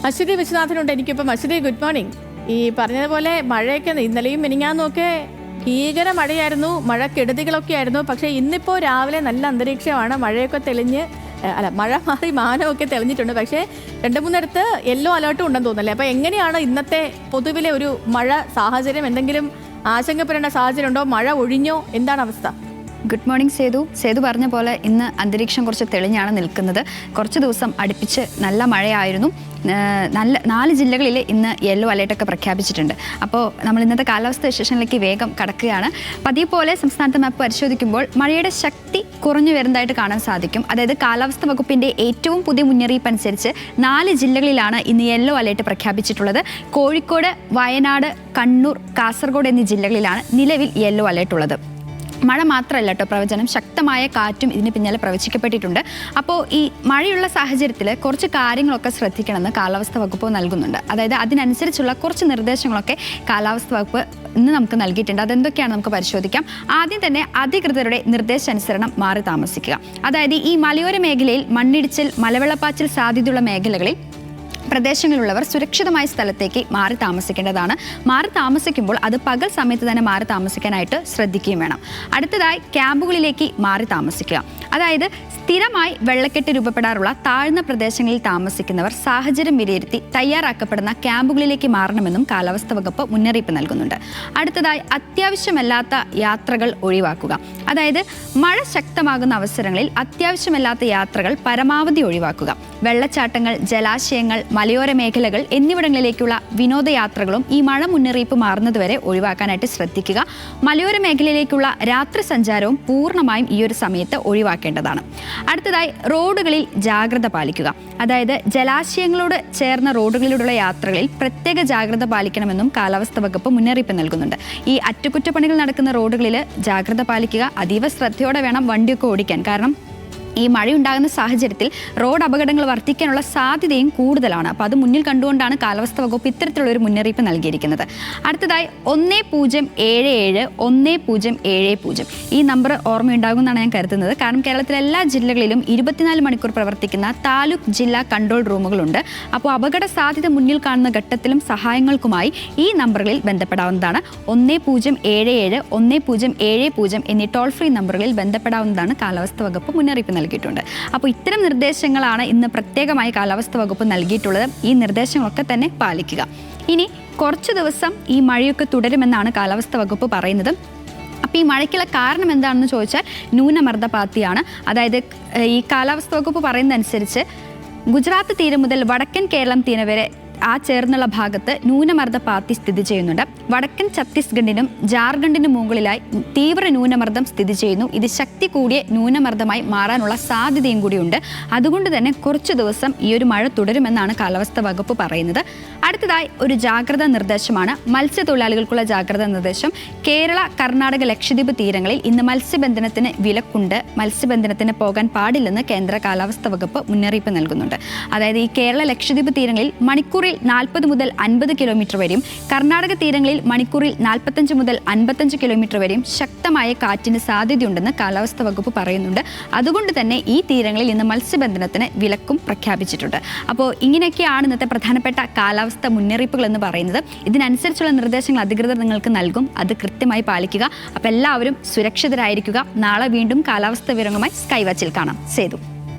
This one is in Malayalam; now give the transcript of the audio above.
അശ്വതി വിശ്വനാഥനുണ്ട് എനിക്കിപ്പം. Aswathy, good morning. ഈ പറഞ്ഞതുപോലെ മഴയൊക്കെ ഇന്നലെയും മിനിങ്ങാന്നൊക്കെ ഭീകര മഴയായിരുന്നു, മഴക്കെടുതികളൊക്കെ ആയിരുന്നു. പക്ഷേ ഇന്നിപ്പോൾ രാവിലെ നല്ല അന്തരീക്ഷമാണ്, മഴയൊക്കെ തെളിഞ്ഞ് മഴ മാറി മാനമൊക്കെ തെളിഞ്ഞിട്ടുണ്ട്. പക്ഷേ 2-3 യെല്ലോ അലേർട്ടും ഉണ്ടെന്ന് തോന്നുന്നല്ലേ? അപ്പോൾ എങ്ങനെയാണ് ഇന്നത്തെ പൊതുവിലെ ഒരു മഴ സാഹചര്യം? എന്തെങ്കിലും ആശങ്കപ്പെടേണ്ട സാഹചര്യം ഉണ്ടോ? മഴ ഒഴിഞ്ഞോ? എന്താണ് അവസ്ഥ? ഗുഡ് മോർണിംഗ് സേതു പറഞ്ഞ പോലെ ഇന്ന് അന്തരീക്ഷം കുറച്ച് തെളിഞ്ഞാണ് നിൽക്കുന്നത്. കുറച്ച് ദിവസം അടുപ്പിച്ച് നല്ല മഴയായിരുന്നു. 4 ജില്ലകളിൽ ഇന്ന് യെല്ലോ അലേർട്ടൊക്കെ പ്രഖ്യാപിച്ചിട്ടുണ്ട്. അപ്പോൾ നമ്മൾ ഇന്നത്തെ കാലാവസ്ഥ വിശേഷങ്ങളിലേക്ക് വേഗം കടക്കുകയാണ്. പതിവ് പോലെ സംസ്ഥാനത്തെ മാപ്പ് പരിശോധിക്കുമ്പോൾ മഴയുടെ ശക്തി കുറഞ്ഞു വരുന്നതായിട്ട് കാണാൻ സാധിക്കും. അതായത് കാലാവസ്ഥ വകുപ്പിൻ്റെ ഏറ്റവും പുതിയ മുന്നറിയിപ്പ് അനുസരിച്ച് 4 ജില്ലകളിലാണ് ഇന്ന് യെല്ലോ അലേർട്ട് പ്രഖ്യാപിച്ചിട്ടുള്ളത്. കോഴിക്കോട്, വയനാട്, കണ്ണൂർ, കാസർഗോഡ് എന്നീ ജില്ലകളിലാണ് നിലവിൽ യെല്ലോ അലേർട്ട് ഉള്ളത്. മഴ മാത്രമല്ല കേട്ടോ പ്രവചനം, ശക്തമായ കാറ്റും ഇതിന് പിന്നാലെ പ്രവചിക്കപ്പെട്ടിട്ടുണ്ട്. അപ്പോൾ ഈ മഴയുള്ള സാഹചര്യത്തിൽ കുറച്ച് കാര്യങ്ങളൊക്കെ ശ്രദ്ധിക്കണമെന്ന് കാലാവസ്ഥ വകുപ്പ് നൽകുന്നുണ്ട്. അതായത് അതിനനുസരിച്ചുള്ള കുറച്ച് നിർദ്ദേശങ്ങളൊക്കെ കാലാവസ്ഥ വകുപ്പ് ഇന്ന് നമുക്ക് നൽകിയിട്ടുണ്ട്. അതെന്തൊക്കെയാണ് നമുക്ക് പരിശോധിക്കാം. ആദ്യം തന്നെ അധികൃതരുടെ നിർദ്ദേശാനുസരണം മാറി താമസിക്കുക. അതായത് ഈ മലയോര മേഖലയിൽ മണ്ണിടിച്ചിൽ, മലവെള്ളപ്പാച്ചിൽ സാധ്യതയുള്ള മേഖലകളിൽ പ്രദേശങ്ങളിലുള്ളവർ സുരക്ഷിതമായ സ്ഥലത്തേക്ക് മാറി താമസിക്കേണ്ടതാണ്. മാറി താമസിക്കുമ്പോൾ അത് പകൽ സമയത്ത് തന്നെ മാറി താമസിക്കാനായിട്ട് ശ്രദ്ധിക്കുകയും വേണം. അടുത്തതായി ക്യാമ്പുകളിലേക്ക് മാറി താമസിക്കുക. അതായത് സ്ഥിരമായി വെള്ളക്കെട്ട് രൂപപ്പെടാറുള്ള താഴ്ന്ന പ്രദേശങ്ങളിൽ താമസിക്കുന്നവർ സാഹചര്യം വിലയിരുത്തി തയ്യാറാക്കപ്പെടുന്ന ക്യാമ്പുകളിലേക്ക് മാറണമെന്നും കാലാവസ്ഥ വകുപ്പ് മുന്നറിയിപ്പ് നൽകുന്നുണ്ട്. അടുത്തതായി അത്യാവശ്യമല്ലാത്ത യാത്രകൾ ഒഴിവാക്കുക. അതായത് മഴ ശക്തമാകുന്ന അവസരങ്ങളിൽ അത്യാവശ്യമല്ലാത്ത യാത്രകൾ പരമാവധി ഒഴിവാക്കുക. വെള്ളച്ചാട്ടങ്ങൾ, ജലാശയങ്ങൾ, മലയോര മേഖലകൾ എന്നിവിടങ്ങളിലേക്കുള്ള വിനോദയാത്രകളും ഈ മഴ മുന്നറിയിപ്പ് മാറുന്നതുവരെ ഒഴിവാക്കാനായിട്ട് ശ്രദ്ധിക്കുക. മലയോര മേഖലയിലേക്കുള്ള രാത്രി സഞ്ചാരവും പൂർണ്ണമായും ഈ ഒരു സമയത്ത് ഒഴിവാക്കേണ്ടതാണ്. അടുത്തതായി റോഡുകളിൽ ജാഗ്രത പാലിക്കുക. അതായത് ജലാശയങ്ങളോട് ചേർന്ന റോഡുകളിലൂടെയുള്ള യാത്രകളിൽ പ്രത്യേക ജാഗ്രത പാലിക്കണമെന്നും കാലാവസ്ഥ വകുപ്പ് മുന്നറിയിപ്പ് നൽകുന്നുണ്ട്. ഈ അറ്റകുറ്റപ്പണികൾ നടക്കുന്ന റോഡുകളിൽ ജാഗ്രത പാലിക്കുക. അതീവ ശ്രദ്ധയോടെ വേണം വണ്ടിയൊക്കെ ഓടിക്കാൻ. കാരണം ഈ മഴയുണ്ടാകുന്ന സാഹചര്യത്തിൽ റോഡ് അപകടങ്ങൾ വർദ്ധിക്കാനുള്ള സാധ്യതയും കൂടുതലാണ്. അപ്പോൾ അത് മുന്നിൽ കണ്ടുകൊണ്ടാണ് കാലാവസ്ഥ വകുപ്പ് ഇത്തരത്തിലുള്ളൊരു മുന്നറിയിപ്പ് നൽകിയിരിക്കുന്നത്. അടുത്തതായി 1077 1070 ഈ നമ്പർ ഓർമ്മയുണ്ടാകുമെന്നാണ് ഞാൻ കരുതുന്നത്. കാരണം കേരളത്തിലെ എല്ലാ ജില്ലകളിലും 24 മണിക്കൂർ പ്രവർത്തിക്കുന്ന താലൂക്ക് ജില്ലാ കൺട്രോൾ റൂമുകളുണ്ട്. അപ്പോൾ അപകട സാധ്യത മുന്നിൽ കാണുന്ന ഘട്ടത്തിലും സഹായങ്ങൾക്കുമായി ഈ നമ്പറുകളിൽ ബന്ധപ്പെടാവുന്നതാണ്. 1077 1070 എന്നീ ടോൾ ഫ്രീ നമ്പറുകളിൽ ബന്ധപ്പെടാവുന്നതാണ് കാലാവസ്ഥ വകുപ്പ് മുന്നറിയിപ്പ് നൽകിയിട്ടുണ്ട്. അപ്പോൾ ഇത്തരം നിർദ്ദേശങ്ങളാണ് ഇന്ന് പ്രത്യേകമായി കാലാവസ്ഥ വകുപ്പ് നൽകിയിട്ടുള്ളത്. ഈ നിർദ്ദേശങ്ങളൊക്കെ തന്നെ പാലിക്കുക. ഇനി കുറച്ച് ദിവസം ഈ മഴയൊക്കെ തുടരുമെന്നാണ് കാലാവസ്ഥ വകുപ്പ് പറയുന്നത്. അപ്പോൾ ഈ മഴയ്ക്കുള്ള കാരണം എന്താണെന്ന് ചോദിച്ചാൽ ന്യൂനമർദ്ദപാത്തിയാണ്. അതായത് ഈ കാലാവസ്ഥ വകുപ്പ് പറയുന്നതനുസരിച്ച് ഗുജറാത്ത് തീരം മുതൽ വടക്കൻ കേരളം തീരം വരെ ആ ചേർന്നുള്ള ഭാഗത്ത് ന്യൂനമർദ്ദപാത്തി സ്ഥിതി ചെയ്യുന്നുണ്ട്. വടക്കൻ ഛത്തീസ്ഗഡിനും ജാർഖണ്ഡിനും മുകളിലായി തീവ്ര ന്യൂനമർദ്ദം സ്ഥിതി ചെയ്യുന്നു. ഇത് ശക്തി കൂടിയ ന്യൂനമർദ്ദമായി മാറാനുള്ള സാധ്യതയും കൂടിയുണ്ട്. അതുകൊണ്ട് തന്നെ കുറച്ച് ദിവസം ഈ ഒരു മഴ തുടരുമെന്നാണ് കാലാവസ്ഥ വകുപ്പ് പറയുന്നത്. അടുത്തതായി ഒരു ജാഗ്രതാ നിർദ്ദേശമാണ് മത്സ്യത്തൊഴിലാളികൾക്കുള്ള ജാഗ്രതാ നിർദ്ദേശം. കേരള, കർണാടക, ലക്ഷദ്വീപ് തീരങ്ങളിൽ ഇന്ന് മത്സ്യബന്ധനത്തിന് വിലക്കുണ്ട്. മത്സ്യബന്ധനത്തിന് പോകാൻ പാടില്ലെന്ന് കേന്ദ്ര കാലാവസ്ഥ വകുപ്പ് മുന്നറിയിപ്പ് നൽകുന്നുണ്ട്. അതായത് ഈ കേരള, ലക്ഷദ്വീപ് തീരങ്ങളിൽ മണിക്കൂറിൽ 40 മുതൽ 50 കിലോമീറ്റർ വരെയും, കർണാടക തീരങ്ങളിൽ മണിക്കൂറിൽ 45 മുതൽ 55 കിലോമീറ്റർ വരെയും ശക്തമായ കാറ്റിന് സാധ്യതയുണ്ടെന്ന് കാലാവസ്ഥ വകുപ്പ് പറയുന്നുണ്ട്. അതുകൊണ്ട് തന്നെ ഈ തീരങ്ങളിൽ ഇന്ന് മത്സ്യബന്ധനത്തിന് വിലക്കും പ്രഖ്യാപിച്ചിട്ടുണ്ട്. അപ്പോൾ ഇങ്ങനെയൊക്കെയാണ് ഇന്നത്തെ പ്രധാനപ്പെട്ട കാലാവസ്ഥ മുന്നറിയിപ്പുകൾ എന്ന് പറയുന്നത്. ഇതിനനുസരിച്ചുള്ള നിർദ്ദേശങ്ങൾ അധികൃതർ നിങ്ങൾക്ക് നൽകും. അത് കൃത്യമായി പാലിക്കുക. അപ്പോൾ എല്ലാവരും സുരക്ഷിതരായിരിക്കുക. നാളെ വീണ്ടും കാലാവസ്ഥ വിവരങ്ങളുമായി സ്കൈ വാച്ചിൽ കാണാം. സേതു.